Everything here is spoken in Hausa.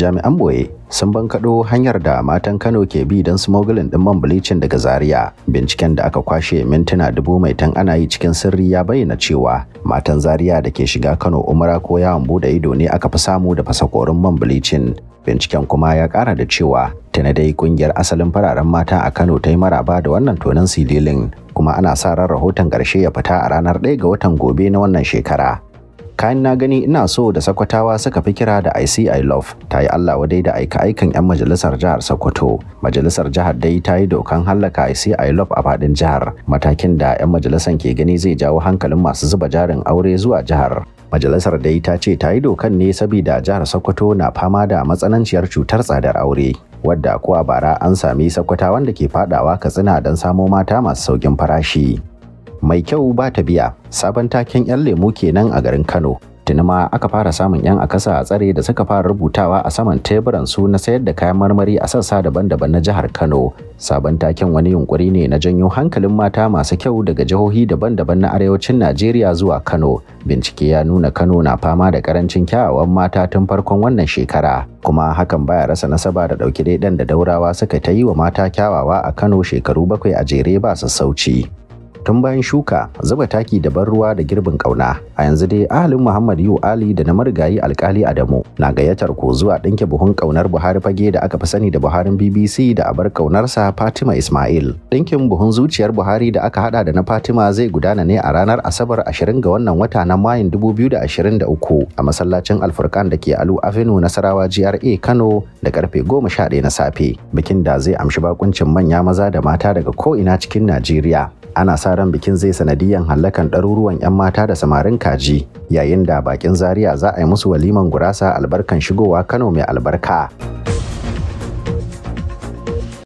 Jami'an boye sun bankaɗo hanyar da matan Kano ke bi don smuggling ɗin man bleaching daga Zaria. Binciken da aka kwashe mintuna 1000 ana yi cikin sirri ya bayyana cewa matan Zaria da ke shiga Kano umara ko yawon bude ido ne aka fi samu da fasakorin man bleaching. Binciken kuma ya ƙara da cewa tana dai kungiyar asalin fararen mata a Kano ta yi maraba da wannan tonon sililin, kuma ana sa ran rahoton ƙarshe ya fita a ranar 1 ga watan gobe na wannan shekara. Kayan na gani ina so da Sokotawa suka fi kira da I love ta yi Allah wadai da aika-aikan 'yan majalisar jihar Sokoto. Majalisar jihar dai ta yi dokan hallaka I love a faɗin jihar, matakin da 'yan majalisar ke gani zai jawo hankalin masu zuba jarin aure zuwa jihar. Majalisar dai ta ce ta yi dokan ne saboda jihar Sokoto na fama da matsananciyar cutar tsadar aure, wadda ko a bara an sami Sokotawan da ke fadawa Katsina don samo mata masu saukin farashi. Mai kyau ba ta biya, sabon taken 'yan lemu kenan a garin Kano. Tuni ma aka fara samun 'yan akasa a tsare da suka fara rubutawa a saman teburan su na sayar da kayan marmari a sassa daban-daban na jihar Kano. Sabon taken wani yunkuri ne na janyo hankalin mata masu kyau daga jihohi daban-daban na arewacin Najeriya zuwa Kano. Bincike ya nuna Kano na fama da karancin kyawawan mata tun farkon wannan shekara, kuma hakan baya rasa nasaba da ɗauki daidan da Daurawa suka ta yi wa mata kyawawa a Kano shekaru 7 a jere ba sassauci. Tun bayan shuka, zuba taki da ban ruwa da girbin kauna, a yanzu dai ahalin Muhammad Yu Ali da na marigayi Alkali Adamu na gayyatar ku zuwa ɗinke buhun kaunar Buhari Fage da aka fi sani da Buharin BBC da abar kaunarsa Fatima Ismail. Ɗinkin buhun zuciyar Buhari da aka hada da na Fatima zai gudana ne a ranar Asabar 20 ga wannan wata na Mayun 2023 a masallacin Alfurkan da ke Alu Avenue Nasarawa GRA Kano da karfe 11 na safe. Bikin da zai amshi bakuncin manya maza da mata daga ko'ina cikin Najeriya. Ana sa ran bikin zai sanadiyan hallakan ɗaruruwan 'yan mata da samarin kaji, yayin da bakin Zaria za a yi musu waliman gurasa albarkan shigowa Kano mai albarka.